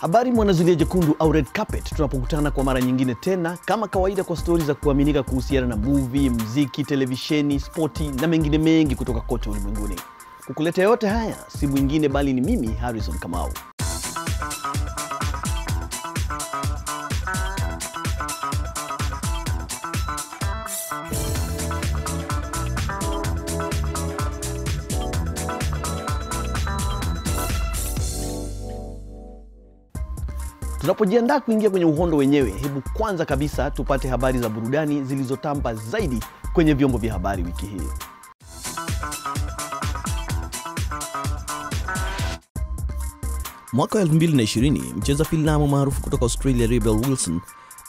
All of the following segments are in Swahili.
Habari mwanazulia jekundu au red carpet, tunapokutana kwa mara nyingine tena kama kawaida kwa stories za kuaminika kuhusiana na movie, muziki, televisheni, sporti na mengine mengi kutoka kote ulimwenguni. Kukuletea yote haya si mwingine bali ni mimi Harrison Kamau. Tunapojiandaa kuingia kwenye uhondo wenyewe, hebu kwanza kabisa tupate habari za burudani zilizotamba zaidi kwenye vyombo vya habari wiki hii. Mwaka 2020, mcheza filamu maarufu kutoka Australia Rebel Wilson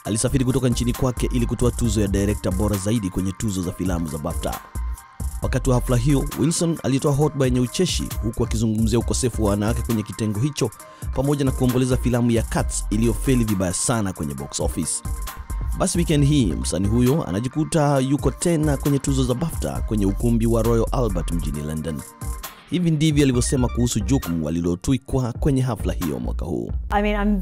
alisafiri kutoka nchini kwake ili kutoa tuzo ya director bora zaidi kwenye tuzo za filamu za BAFTA. Wakati wa hafla hiyo, Wilson alitoa hotuba yenye ucheshi huku akizungumzia ukosefu wa wanawake kwenye kitengo hicho pamoja na kuomboleza filamu ya Cats iliyofeli vibaya sana kwenye box office. Basi weekend hii msanii huyo anajikuta yuko tena kwenye tuzo za BAFTA kwenye ukumbi wa Royal Albert mjini London. Hivi ndivyo alivyosema kuhusu jukumu walilotwikwa kwenye hafla hiyo mwaka huu. I mean, I'm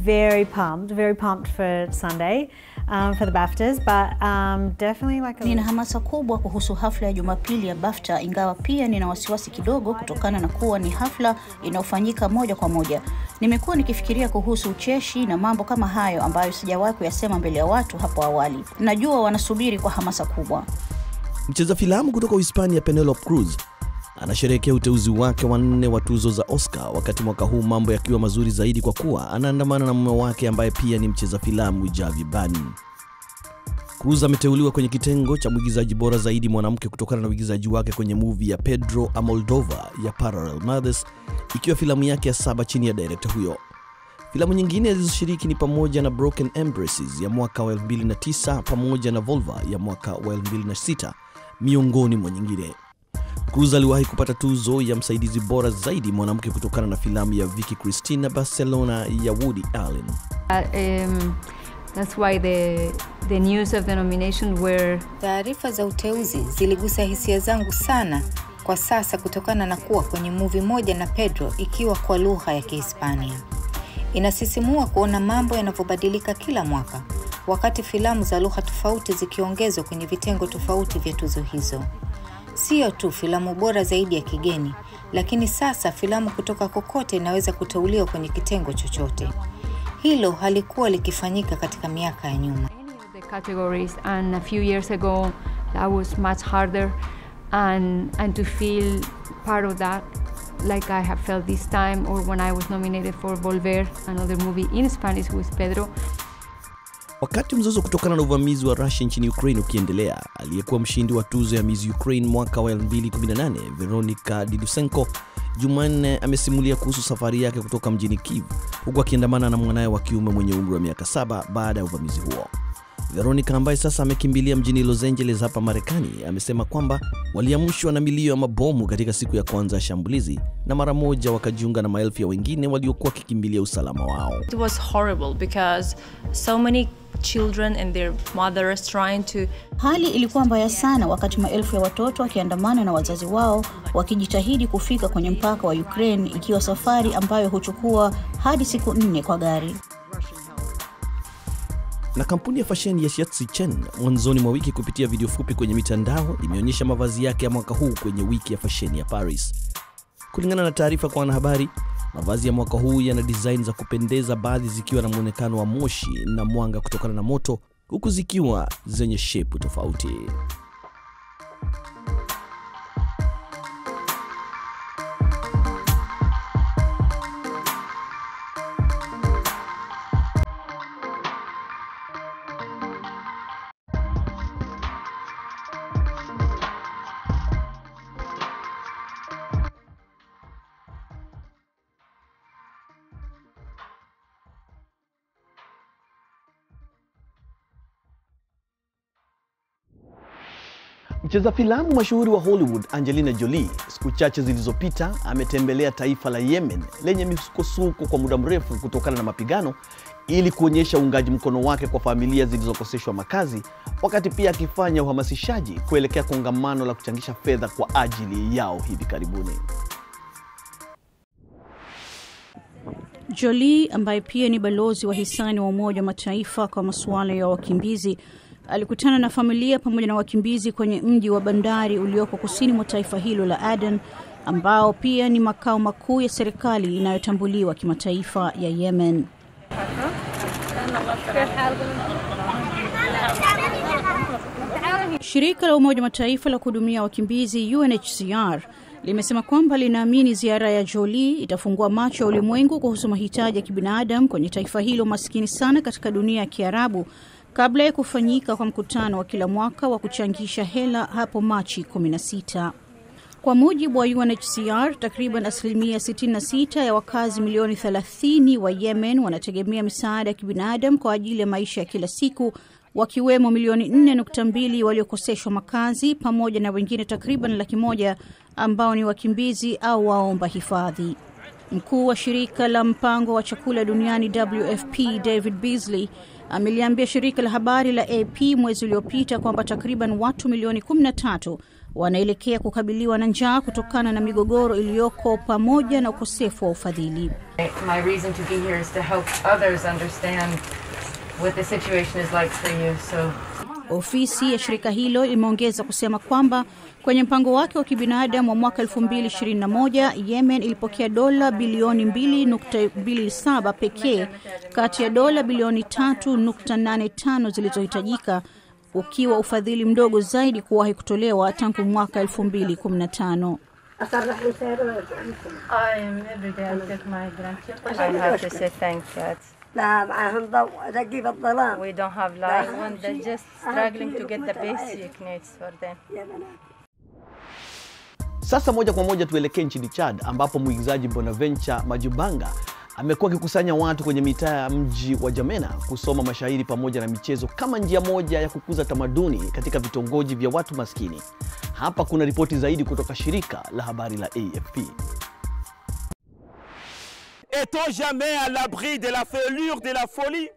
very pumped for Sunday, for the BAFTAs, but definitely like nina hamasa kubwa kuhusu hafla ya Jumapili ya BAFTA, ingawa pia nina wasiwasi kidogo kutokana na kuwa ni hafla inayofanyika moja kwa moja. Nimekuwa nikifikiria kuhusu ucheshi na mambo kama hayo ambayo sijawahi kuyasema mbele ya watu hapo awali. Najua wanasubiri kwa hamasa kubwa. Mcheza filamu kutoka Hispania Penelope Cruz anasherehekea uteuzi wake wa 4 wa tuzo za Oscar, wakati mwaka huu mambo yakiwa mazuri zaidi kwa kuwa anaandamana na mume wake ambaye pia ni mcheza filamu Javi Bardem. Cruz ameteuliwa kwenye kitengo cha mwigizaji bora zaidi mwanamke kutokana na uigizaji wake kwenye movie ya Pedro Almodovar ya Parallel Mothers, ikiwa filamu yake ya 7 chini ya director huyo. Filamu nyingine zilizoshiriki ni pamoja na Broken Embraces ya mwaka wa 2009 pamoja na Volva ya mwaka wa 2006 miongoni mwa nyingine. Cruz aliwahi kupata tuzo ya msaidizi bora zaidi mwanamke kutokana na filamu ya Vicky Cristina Barcelona ya Woody Allen. That's why the news of the nomination were... Taarifa za uteuzi ziligusa hisia zangu sana kwa sasa kutokana na kuwa kwenye movie moja na Pedro ikiwa kwa lugha ya Kihispania. Inasisimua kuona mambo yanavyobadilika kila mwaka, wakati filamu za lugha tofauti zikiongezwa kwenye vitengo tofauti vya tuzo hizo. Sio tu filamu bora zaidi ya kigeni, lakini sasa filamu kutoka kokote inaweza kuteuliwa kwenye kitengo chochote. Hilo halikuwa likifanyika katika miaka ya nyuma. The categories, and a few years ago that was much harder and to feel part of that like I have felt this time, or when I was nominated for Volver, another movie in Spanish with Pedro. Wakati mzozo kutokana na uvamizi wa Russia nchini Ukraine ukiendelea, aliyekuwa mshindi wa tuzo ya Miss Ukraine mwaka wa 2018 Veronika Didusenko Jumanne amesimulia kuhusu safari yake kutoka mjini Kyiv huku akiandamana na mwanae wa kiume mwenye umri wa miaka 7 baada ya uvamizi huo. Veronika ambaye sasa amekimbilia mjini Los Angeles hapa Marekani amesema kwamba waliamshwa na milio ya mabomu katika siku ya kwanza ya shambulizi na mara moja wakajiunga na maelfu ya wengine waliokuwa kikimbilia usalama wao. It was horrible because so many children and their mothers trying to... Hali ilikuwa mbaya sana wakati maelfu ya watoto wakiandamana na wazazi wao wakijitahidi kufika kwenye mpaka wa Ukraine, ikiwa safari ambayo huchukua hadi siku 4 kwa gari. Na kampuni ya fashion ya Shiatsi Chen mwanzoni mwa wiki kupitia video fupi kwenye mitandao imeonyesha mavazi yake ya mwaka huu kwenye wiki ya fashion ya Paris. Kulingana na taarifa kwa wanahabari, mavazi ya mwaka huu yana design za kupendeza, baadhi zikiwa na muonekano wa moshi na mwanga kutokana na moto, huku zikiwa zenye shape tofauti. Mcheza filamu mashuhuri wa Hollywood Angelina Jolie siku chache zilizopita ametembelea taifa la Yemen lenye misukosuko kwa muda mrefu kutokana na mapigano ili kuonyesha uungaji mkono wake kwa familia zilizokoseshwa makazi, wakati pia akifanya uhamasishaji kuelekea kongamano la kuchangisha fedha kwa ajili yao hivi karibuni. Jolie ambaye pia ni balozi wa hisani wa Umoja wa Mataifa kwa masuala ya wakimbizi alikutana na familia pamoja na wakimbizi kwenye mji wa bandari ulioko kusini mwa taifa hilo la Aden, ambao pia ni makao makuu ya serikali inayotambuliwa kimataifa ya Yemen. Shirika la Umoja wa Mataifa la kuhudumia wakimbizi UNHCR limesema kwamba linaamini ziara ya Jolie itafungua macho ya ulimwengu kuhusu mahitaji ya kibinadamu kwenye taifa hilo maskini sana katika dunia ya Kiarabu, kabla ya kufanyika kwa mkutano wa kila mwaka wa kuchangisha hela hapo Machi 16. Kwa mujibu wa UNHCR, takriban 66% ya wakazi milioni 30 wa Yemen wanategemea misaada ya kibinadamu kwa ajili ya maisha ya kila siku, wakiwemo milioni 4.2 waliokoseshwa makazi pamoja na wengine takriban 100,000 ambao ni wakimbizi au waomba hifadhi. Mkuu wa shirika la mpango wa chakula duniani WFP David Beasley ameliambia shirika la habari la AP mwezi uliopita kwamba takriban watu milioni 13 wanaelekea kukabiliwa na njaa kutokana na migogoro iliyoko pamoja na ukosefu wa ufadhili. My reason to be here is to help others understand what the situation is like for you. So ofisi ya shirika hilo imeongeza kusema kwamba kwenye mpango wake wa kibinadamu wa mwaka 2021, Yemen ilipokea dola bilioni 2.27 pekee kati ya dola bilioni 3.85 zilizohitajika, ukiwa ufadhili mdogo zaidi kuwahi kutolewa tangu mwaka 2015. I have to say thank God. We don't have life and they're just struggling to get the basic needs for them. Sasa moja kwa moja tuelekee nchini Chad, ambapo mwigizaji Bonaventure Majubanga amekuwa akikusanya watu kwenye mitaa ya mji wa Jamena kusoma mashairi pamoja na michezo kama njia moja ya kukuza tamaduni katika vitongoji vya watu maskini. Hapa kuna ripoti zaidi kutoka shirika la habari la AFP. Est-on jamais à l'abri de la fêlure de la folie?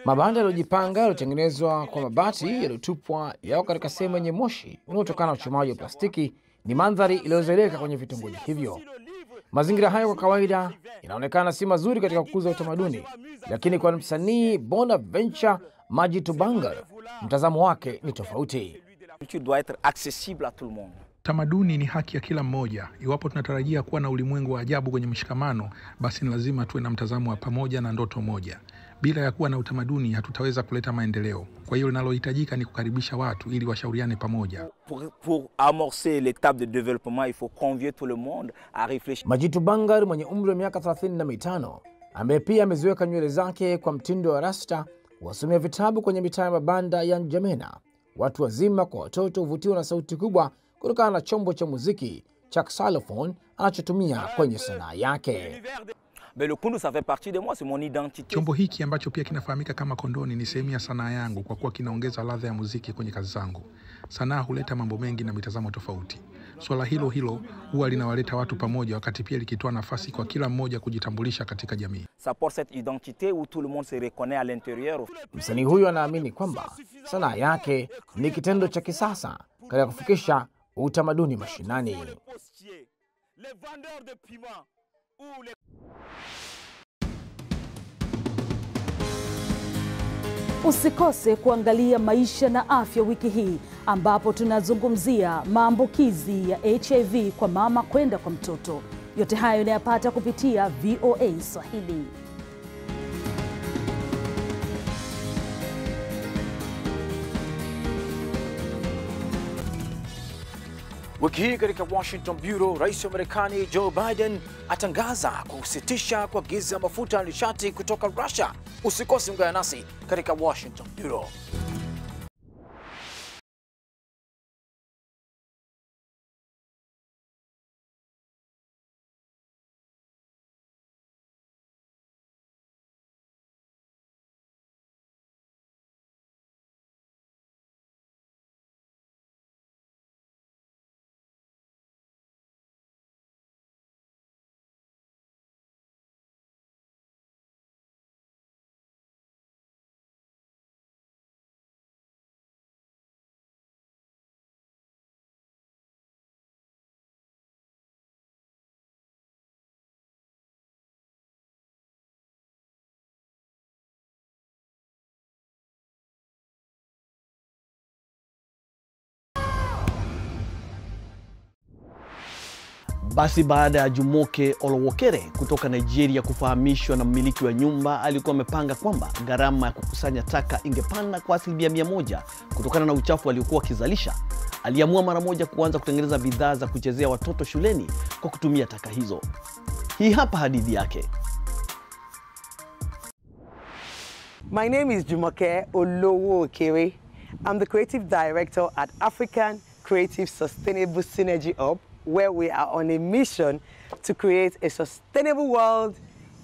Mabanda yaliyojipanga yaliyotengenezwa kwa mabati yaliyotupwa yao katika sehemu yenye moshi unaotokana na uchomaji wa plastiki ni mandhari iliyozoeleka kwenye vitongoji hivyo. Mazingira hayo kwa kawaida inaonekana si mazuri katika kukuza utamaduni, lakini kwa msanii Bonaventure Majubanga mtazamo wake ni tofauti. Tamaduni ni haki ya kila mmoja. Iwapo tunatarajia kuwa na ulimwengu wa ajabu kwenye mshikamano, basi ni lazima tuwe na mtazamo wa pamoja na ndoto moja. Bila ya kuwa na utamaduni hatutaweza kuleta maendeleo. Kwa hiyo linalohitajika ni kukaribisha watu ili washauriane pamoja. Pour amorcer l'étape de développement, il faut convier tout le monde à réfléchir. Majubanga mwenye umri wa miaka 35 ambaye pia ameziweka nywele zake kwa mtindo wa rasta, wasomea vitabu kwenye mitaa ya mabanda ya Njamena. Watu wazima kwa watoto huvutiwa na sauti kubwa kutokana na chombo cha muziki cha xylophone anachotumia kwenye sanaa yake. Chombo hiki ambacho pia kinafahamika kama kondoni ni sehemu ya sanaa yangu kwa kuwa kinaongeza ladha ya muziki kwenye kazi zangu. Sanaa huleta mambo mengi na mitazamo tofauti. Swala hilo huwa linawaleta watu pamoja, wakati pia likitoa nafasi kwa kila mmoja kujitambulisha katika jamii. Msanii huyu anaamini kwamba sanaa yake ni kitendo cha kisasa katika kufikisha utamaduni mashinani. Usikose kuangalia Maisha na Afya wiki hii, ambapo tunazungumzia maambukizi ya HIV kwa mama kwenda kwa mtoto. Yote hayo unayapata kupitia VOA Swahili. Wiki hii katika Washington Bureau, Rais wa Marekani Joe Biden atangaza kusitisha kuagiza mafuta ya nishati kutoka Russia. Usikose ungana nasi katika Washington Bureau. Basi baada ya Jumoke Olowokere kutoka Nigeria kufahamishwa na mmiliki wa nyumba alikuwa amepanga kwamba gharama ya kukusanya taka ingepanda kwa 100% kutokana na uchafu aliokuwa akizalisha, aliamua mara moja kuanza kutengeneza bidhaa za kuchezea watoto shuleni kwa kutumia taka hizo. Hii hapa hadithi yake. My name is Jumoke Olowokere. I'm the creative director at African Creative Sustainable Synergy Hub, where we are on a mission to create a sustainable world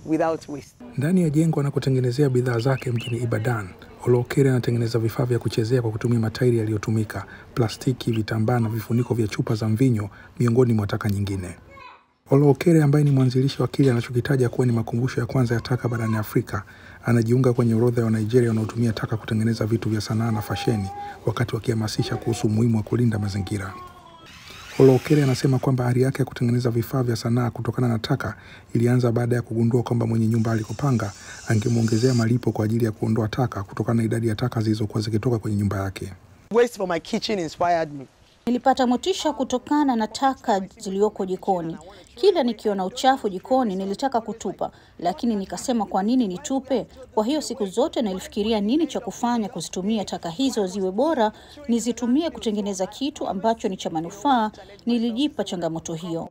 without waste. Ndani ya jengo anakotengenezea bidhaa zake mjini Ibadan, Olowokere anatengeneza vifaa vya kuchezea kwa kutumia matairi yaliyotumika, plastiki, vitambaa na vifuniko vya chupa za mvinyo miongoni mwa taka nyingine. Olowokere ambaye ni mwanzilishi wa kile anachokitaja kuwa ni makumbusho ya kwanza ya taka barani Afrika, anajiunga kwenye orodha ya Nigeria wanaotumia taka kutengeneza vitu vya sanaa na fasheni, wakati wakihamasisha kuhusu umuhimu wa kulinda mazingira. Olowokere anasema kwamba ari yake ya kutengeneza vifaa vya sanaa kutokana na taka ilianza baada ya kugundua kwamba mwenye nyumba alikopanga angemuongezea malipo kwa ajili ya kuondoa taka kutokana na idadi ya taka zilizokuwa zikitoka kwenye nyumba yake. Waste from my kitchen inspired me. Nilipata motisha kutokana na taka zilizoko jikoni. Kila nikiona uchafu jikoni nilitaka kutupa, lakini nikasema kwa nini nitupe? Kwa hiyo siku zote nilifikiria nini cha kufanya kuzitumia taka hizo ziwe bora, nizitumie kutengeneza kitu ambacho ni cha manufaa. Nilijipa changamoto hiyo.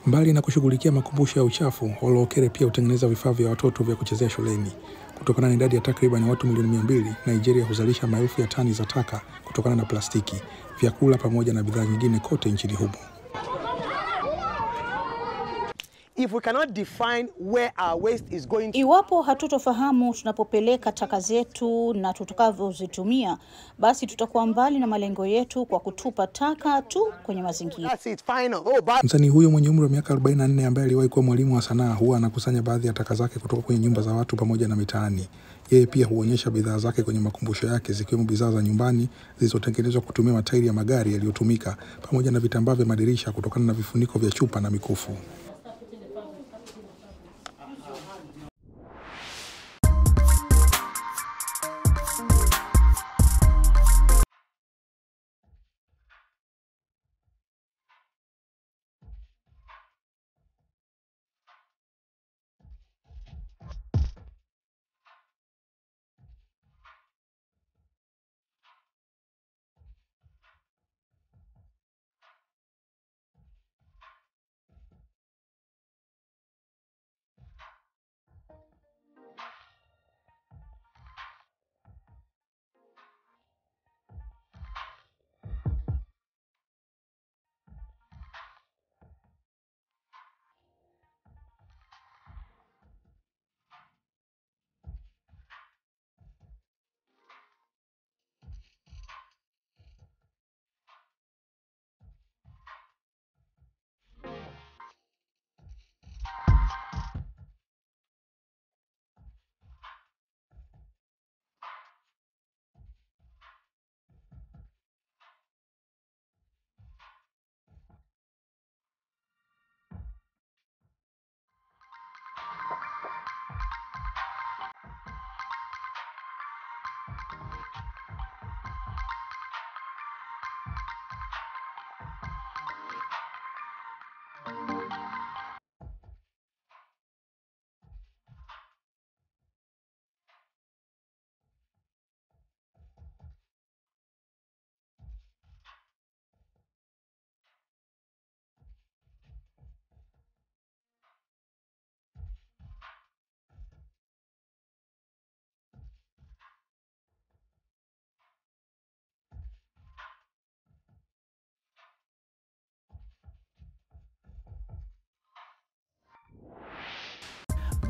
Mbali na kushughulikia makumbusho ya uchafu, Olowokere pia hutengeneza vifaa vya watoto vya kuchezea shuleni. Kutokana na idadi ya takriban watu milioni 200, Nigeria huzalisha maelfu ya tani za taka kutokana na plastiki, vyakula pamoja na bidhaa nyingine kote nchini humo. If we cannot define where our waste is going to... Iwapo hatutofahamu tunapopeleka taka zetu na tutakavyozitumia, basi tutakuwa mbali na malengo yetu kwa kutupa taka tu kwenye mazingira. That's it, final. Msanii huyo mwenye umri wa miaka 44 ambaye aliwahi kuwa mwalimu wa sanaa huwa anakusanya baadhi ya taka zake kutoka kwenye nyumba za watu pamoja na mitaani. Yeye pia huonyesha bidhaa zake kwenye makumbusho yake, zikiwemo bidhaa za nyumbani zilizotengenezwa kutumia matairi ya magari yaliyotumika pamoja na vitambaa vya madirisha kutokana na vifuniko vya chupa na mikufu.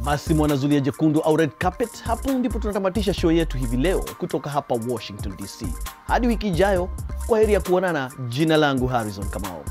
Basi mwanazulia jekundu au red carpet, hapo ndipo tunatamatisha show yetu hivi leo kutoka hapa Washington DC. Hadi wiki ijayo, kwa heri ya kuonana. Jina langu Harrison Kamau.